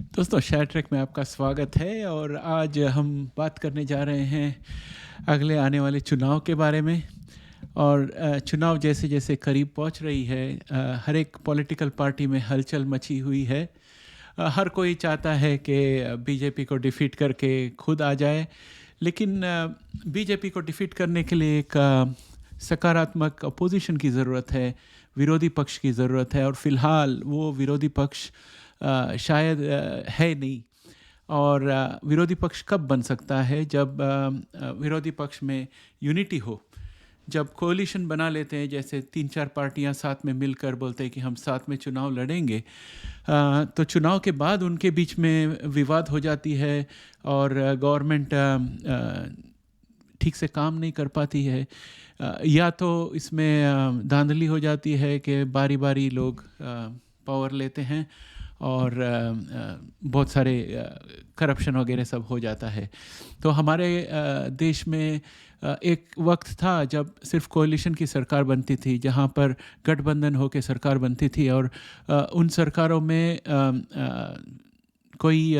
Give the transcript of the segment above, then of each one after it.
दोस्तों, share track में आपका स्वागत है और आज हम बात करने जा रहे हैं अगले आने वाले चुनाव के बारे में। और चुनाव जैसे जैसे करीब पहुंच रही है, हर एक पॉलिटिकल पार्टी में हलचल मची हुई है। हर कोई चाहता है कि बीजेपी को डिफीट करके खुद आ जाए, लेकिन बीजेपी को डिफीट करने के लिए एक सकारात्मक अपोजिशन की ज़रूरत है, विरोधी पक्ष की ज़रूरत है। और फिलहाल वो विरोधी पक्ष शायद है नहीं। और विरोधी पक्ष कब बन सकता है? जब विरोधी पक्ष में यूनिटी हो, जब कोalition बना लेते हैं, जैसे 3-4 पार्टियां साथ में मिलकर बोलते हैं कि हम साथ में चुनाव लड़ेंगे। तो चुनाव के बाद उनके बीच में विवाद हो जाती है और गवर्नमेंट ठीक से काम नहीं कर पाती है। या तो इसमें धांधली हो जाती है कि बारी बारी लोग पावर लेते हैं और बहुत सारे करप्शन वगैरह सब हो जाता है। तो हमारे देश में एक वक्त था जब सिर्फ कोalition की सरकार बनती थी, जहाँ पर गठबंधन होकर सरकार बनती थी। और उन सरकारों में कोई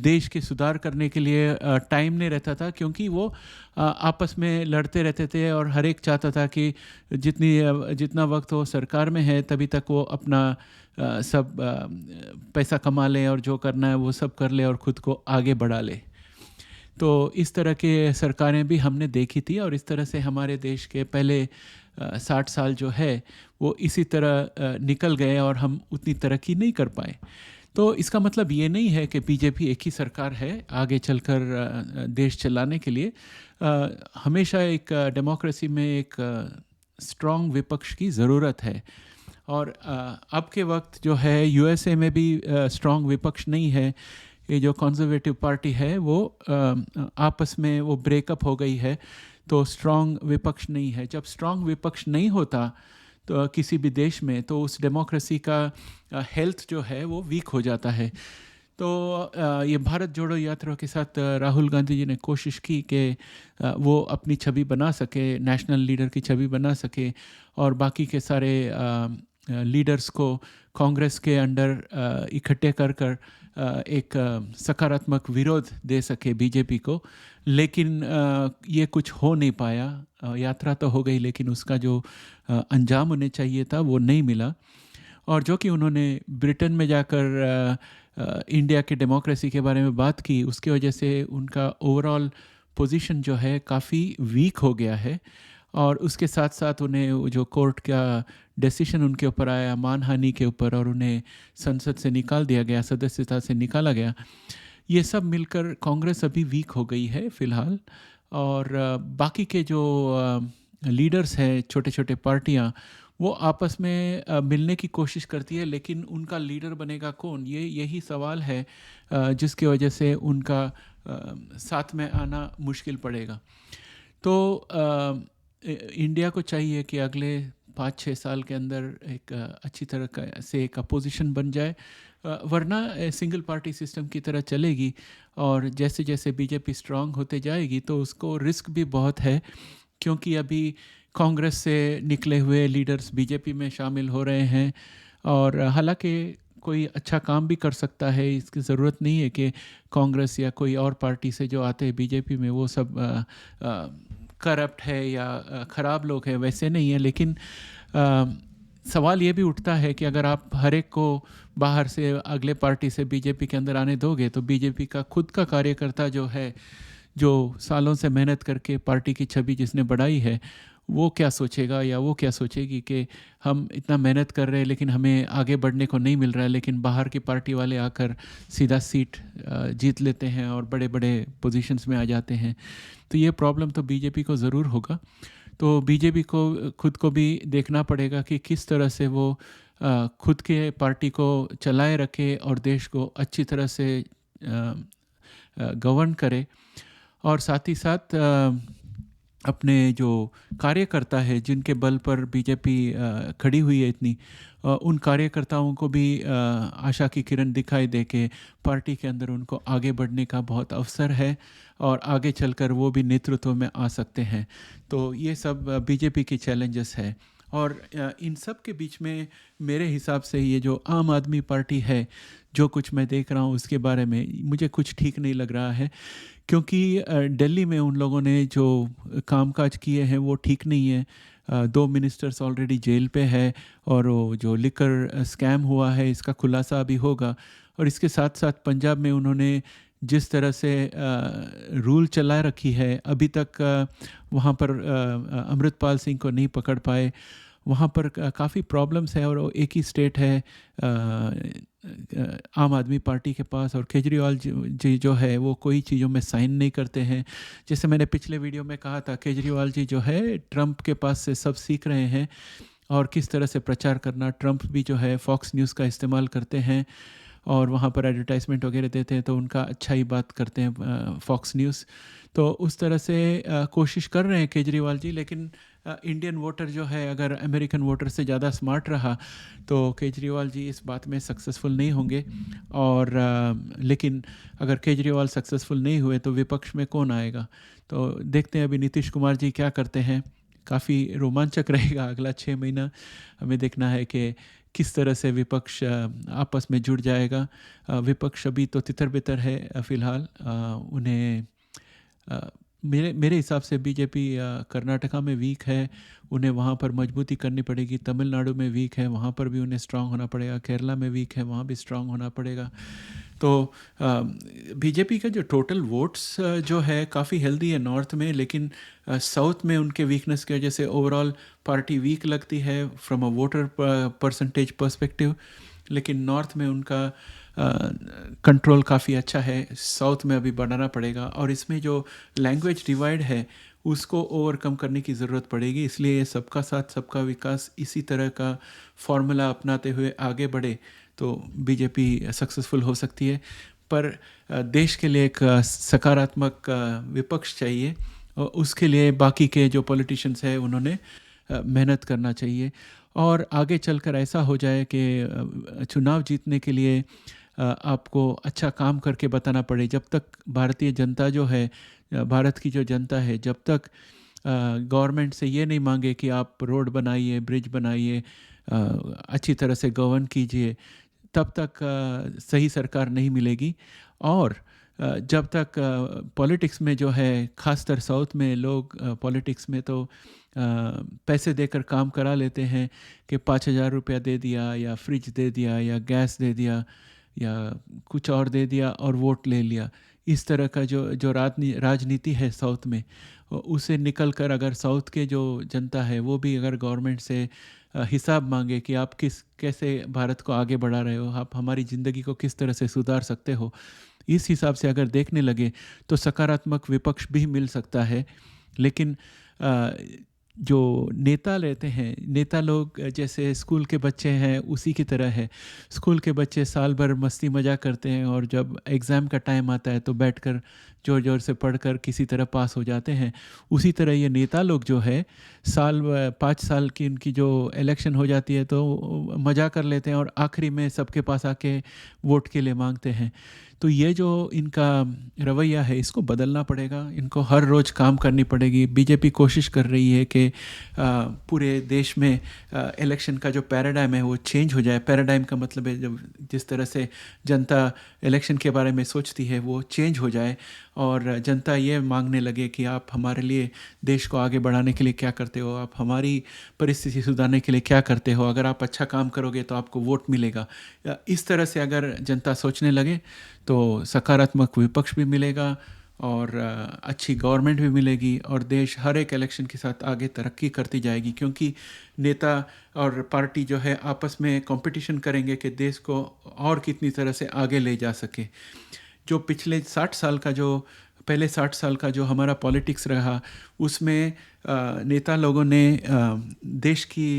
देश के सुधार करने के लिए टाइम नहीं रहता था, क्योंकि वो आपस में लड़ते रहते थे और हर एक चाहता था कि जितना वक्त वो सरकार में है तभी तक वो अपना सब पैसा कमा ले और जो करना है वो सब कर ले और ख़ुद को आगे बढ़ा ले। तो इस तरह के सरकारें भी हमने देखी थी और इस तरह से हमारे देश के पहले 60 साल जो है वो इसी तरह निकल गए और हम उतनी तरक्की नहीं कर पाए। तो इसका मतलब ये नहीं है कि बीजेपी एक ही सरकार है आगे चलकर देश चलाने के लिए। हमेशा एक डेमोक्रेसी में एक स्ट्रॉन्ग विपक्ष की ज़रूरत है। और अब के वक्त जो है यूएसए में भी स्ट्रॉन्ग विपक्ष नहीं है। ये जो कंजर्वेटिव पार्टी है वो आपस में वो ब्रेकअप हो गई है, तो स्ट्रॉन्ग विपक्ष नहीं है। जब स्ट्रॉन्ग विपक्ष नहीं होता तो किसी भी देश में, तो उस डेमोक्रेसी का हेल्थ जो है वो वीक हो जाता है। तो ये भारत जोड़ो यात्रा के साथ राहुल गांधी जी ने कोशिश की कि वो अपनी छवि बना सके, नेशनल लीडर की छवि बना सके और बाकी के सारे लीडर्स को कांग्रेस के अंडर इकट्ठे कर कर एक सकारात्मक विरोध दे सके बीजेपी को। लेकिन ये कुछ हो नहीं पाया। यात्रा तो हो गई, लेकिन उसका जो अंजाम होने चाहिए था वो नहीं मिला। और जो कि उन्होंने ब्रिटेन में जाकर इंडिया के डेमोक्रेसी के बारे में बात की, उसकी वजह से उनका ओवरऑल पोजीशन जो है काफ़ी वीक हो गया है। और उसके साथ साथ उन्हें जो कोर्ट का डिसीजन उनके ऊपर आया मानहानि के ऊपर, और उन्हें संसद से निकाल दिया गया, सदस्यता से निकाला गया, ये सब मिलकर कांग्रेस अभी वीक हो गई है फ़िलहाल। और बाकी के जो लीडर्स हैं, छोटे छोटे पार्टियां, वो आपस में मिलने की कोशिश करती है, लेकिन उनका लीडर बनेगा कौन, यही सवाल है जिसकी वजह से उनका साथ में आना मुश्किल पड़ेगा। तो इंडिया को चाहिए कि अगले 5-6 साल के अंदर एक अच्छी तरह से एक अपोजिशन बन जाए, वरना सिंगल पार्टी सिस्टम की तरह चलेगी। और जैसे जैसे बीजेपी स्ट्रांग होते जाएगी तो उसको रिस्क भी बहुत है, क्योंकि अभी कांग्रेस से निकले हुए लीडर्स बीजेपी में शामिल हो रहे हैं। और हालांकि कोई अच्छा काम भी कर सकता है, इसकी ज़रूरत नहीं है कि कांग्रेस या कोई और पार्टी से जो आते हैं बीजेपी में वो सब करप्ट है या ख़राब लोग हैं, वैसे नहीं है। लेकिन सवाल ये भी उठता है कि अगर आप हर एक को बाहर से अगले पार्टी से बीजेपी के अंदर आने दोगे, तो बीजेपी का खुद का कार्यकर्ता जो है, जो सालों से मेहनत करके पार्टी की छवि जिसने बढ़ाई है, वो क्या सोचेगा या वो क्या सोचेगी कि हम इतना मेहनत कर रहे हैं लेकिन हमें आगे बढ़ने को नहीं मिल रहा है, लेकिन बाहर की पार्टी वाले आकर सीधा सीट जीत लेते हैं और बड़े बड़े पोजीशंस में आ जाते हैं। तो ये प्रॉब्लम तो बीजेपी को ज़रूर होगा। तो बीजेपी को खुद को भी देखना पड़ेगा कि किस तरह से वो खुद के पार्टी को चलाए रखे और देश को अच्छी तरह से गवर्न करे। और साथ ही साथ अपने जो कार्यकर्ता है, जिनके बल पर बीजेपी खड़ी हुई है इतनी, उन कार्यकर्ताओं को भी आशा की किरण दिखाई दे के पार्टी के अंदर उनको आगे बढ़ने का बहुत अवसर है और आगे चलकर वो भी नेतृत्व में आ सकते हैं। तो ये सब बीजेपी की चैलेंजेस है। और इन सब के बीच में मेरे हिसाब से ये जो आम आदमी पार्टी है, जो कुछ मैं देख रहा हूँ उसके बारे में मुझे कुछ ठीक नहीं लग रहा है, क्योंकि दिल्ली में उन लोगों ने जो कामकाज किए हैं वो ठीक नहीं है। 2 मिनिस्टर्स ऑलरेडी जेल पे है, और वो जो लिकर स्कैम हुआ है इसका खुलासा अभी होगा। और इसके साथ साथ पंजाब में उन्होंने जिस तरह से रूल चला रखी है, अभी तक वहाँ पर अमृतपाल सिंह को नहीं पकड़ पाए। वहाँ पर काफ़ी प्रॉब्लम्स है, और वो एक ही स्टेट है आम आदमी पार्टी के पास, और केजरीवाल जी जो है वो कोई चीज़ों में साइन नहीं करते हैं। जैसे मैंने पिछले वीडियो में कहा था, केजरीवाल जी जो है ट्रंप के पास से सब सीख रहे हैं, और किस तरह से प्रचार करना। ट्रंप भी जो है फॉक्स न्यूज़ का इस्तेमाल करते हैं, और वहाँ पर एडवर्टाइजमेंट वगैरह देते हैं, तो उनका अच्छा ही बात करते हैं फॉक्स न्यूज़। तो उस तरह से कोशिश कर रहे हैं केजरीवाल जी, लेकिन इंडियन वोटर जो है अगर अमेरिकन वोटर से ज़्यादा स्मार्ट रहा तो केजरीवाल जी इस बात में सक्सेसफुल नहीं होंगे। और लेकिन अगर केजरीवाल सक्सेसफुल नहीं हुए तो विपक्ष में कौन आएगा। तो देखते हैं अभी नीतीश कुमार जी क्या करते हैं। काफ़ी रोमांचक रहेगा अगला 6 महीना। हमें देखना है कि किस तरह से विपक्ष आपस में जुड़ जाएगा। विपक्ष अभी तो तितर बितर है फ़िलहाल। उन्हें मेरे मेरे हिसाब से बीजेपी कर्नाटका में वीक है, उन्हें वहाँ पर मजबूती करनी पड़ेगी। तमिलनाडु में वीक है, वहाँ पर भी उन्हें स्ट्रांग होना पड़ेगा। केरला में वीक है, वहाँ भी स्ट्रांग होना पड़ेगा। तो बीजेपी का जो टोटल वोट्स जो है काफ़ी हेल्दी है नॉर्थ में, लेकिन साउथ में उनके वीकनेस की वजह से ओवरऑल पार्टी वीक लगती है from a voter percentage perspective. लेकिन नॉर्थ में उनका कंट्रोल काफ़ी अच्छा है, साउथ में अभी बढ़ाना पड़ेगा। और इसमें जो लैंग्वेज डिवाइड है उसको ओवरकम करने की ज़रूरत पड़ेगी। इसलिए ये सबका साथ सबका विकास इसी तरह का फॉर्मूला अपनाते हुए आगे बढ़े तो बीजेपी सक्सेसफुल हो सकती है। पर देश के लिए एक सकारात्मक विपक्ष चाहिए, और उसके लिए बाकी के जो पॉलिटिशियंस हैं उन्होंने मेहनत करना चाहिए। और आगे चलकर ऐसा हो जाए कि चुनाव जीतने के लिए आपको अच्छा काम करके बताना पड़े। जब तक भारतीय जनता जो है, भारत की जो जनता है, जब तक गवर्नमेंट से ये नहीं मांगे कि आप रोड बनाइए, ब्रिज बनाइए, अच्छी तरह से गवर्न कीजिए, तब तक सही सरकार नहीं मिलेगी। और जब तक पॉलिटिक्स में जो है, खासकर साउथ में लोग पॉलिटिक्स में तो पैसे देकर काम करा लेते हैं कि 5,000 रुपया दे दिया, या फ्रिज दे दिया, या गैस दे दिया, या कुछ और दे दिया और वोट ले लिया। इस तरह का जो राजनीति है साउथ में, उसे निकल कर अगर साउथ के जो जनता है वो भी अगर गवर्नमेंट से हिसाब मांगे कि आप कैसे भारत को आगे बढ़ा रहे हो, आप हमारी ज़िंदगी को किस तरह से सुधार सकते हो, इस हिसाब से अगर देखने लगे तो सकारात्मक विपक्ष भी मिल सकता है। लेकिन जो नेता रहते हैं, नेता लोग जैसे स्कूल के बच्चे हैं उसी की तरह है। स्कूल के बच्चे साल भर मस्ती मजाक करते हैं, और जब एग्ज़ाम का टाइम आता है तो बैठकर ज़ोर ज़ोर से पढ़कर किसी तरह पास हो जाते हैं। उसी तरह ये नेता लोग जो है 5 साल की इनकी जो इलेक्शन हो जाती है तो मज़ा कर लेते हैं, और आखिरी में सबके पास आके वोट के लिए मांगते हैं। तो ये जो इनका रवैया है इसको बदलना पड़ेगा, इनको हर रोज़ काम करनी पड़ेगी। बीजेपी कोशिश कर रही है कि पूरे देश में इलेक्शन का जो पैराडाइम है वो चेंज हो जाए। पैराडाइम का मतलब है जब जिस तरह से जनता इलेक्शन के बारे में सोचती है वो चेंज हो जाए, और जनता ये मांगने लगे कि आप हमारे लिए देश को आगे बढ़ाने के लिए क्या करते हो, आप हमारी परिस्थिति सुधारने के लिए क्या करते हो, अगर आप अच्छा काम करोगे तो आपको वोट मिलेगा। इस तरह से अगर जनता सोचने लगे तो सकारात्मक विपक्ष भी मिलेगा, और अच्छी गवर्नमेंट भी मिलेगी, और देश हर एक इलेक्शन के साथ आगे तरक्की करती जाएगी। क्योंकि नेता और पार्टी जो है आपस में कंपटीशन करेंगे कि देश को और कितनी तरह से आगे ले जा सके। जो पिछले 60 साल का जो पहले 60 साल का जो हमारा पॉलिटिक्स रहा, उसमें नेता लोगों ने देश की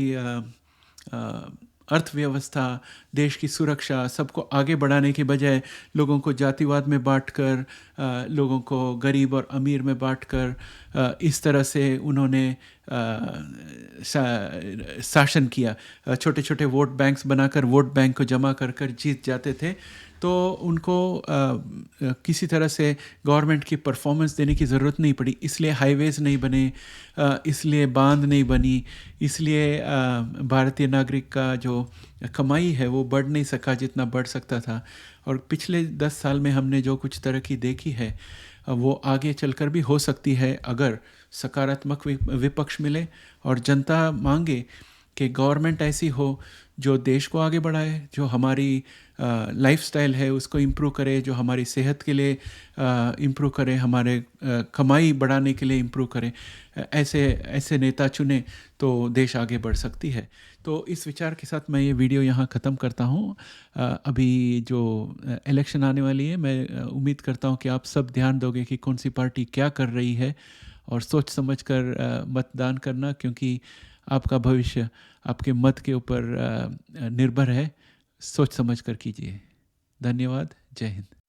अर्थव्यवस्था, देश की सुरक्षा, सबको आगे बढ़ाने के बजाय लोगों को जातिवाद में बांटकर, लोगों को गरीब और अमीर में बांटकर इस तरह से उन्होंने शासन किया। छोटे छोटे वोट बैंक्स बनाकर वोट बैंक को जमा कर कर जीत जाते थे। तो उनको किसी तरह से गवर्नमेंट की परफॉर्मेंस देने की ज़रूरत नहीं पड़ी, इसलिए हाईवेज़ नहीं बने, इसलिए बांध नहीं बनी, इसलिए भारतीय नागरिक का जो कमाई है वो बढ़ नहीं सका जितना बढ़ सकता था। और पिछले 10 साल में हमने जो कुछ तरक्की देखी है वो आगे चलकर भी हो सकती है, अगर सकारात्मक विपक्ष मिले और जनता मांगे कि गवर्नमेंट ऐसी हो जो देश को आगे बढ़ाए, जो हमारी लाइफस्टाइल है उसको इम्प्रूव करे, जो हमारी सेहत के लिए इम्प्रूव करे, हमारे कमाई बढ़ाने के लिए इम्प्रूव करे। ऐसे ऐसे नेता चुने तो देश आगे बढ़ सकती है। तो इस विचार के साथ मैं ये वीडियो यहाँ ख़त्म करता हूँ। अभी जो इलेक्शन आने वाली है, मैं उम्मीद करता हूँ कि आप सब ध्यान दोगे कि कौन सी पार्टी क्या कर रही है, और सोच समझ कर मतदान करना, क्योंकि आपका भविष्य आपके मत के ऊपर निर्भर है। सोच समझ कर कीजिए। धन्यवाद। जय हिंद।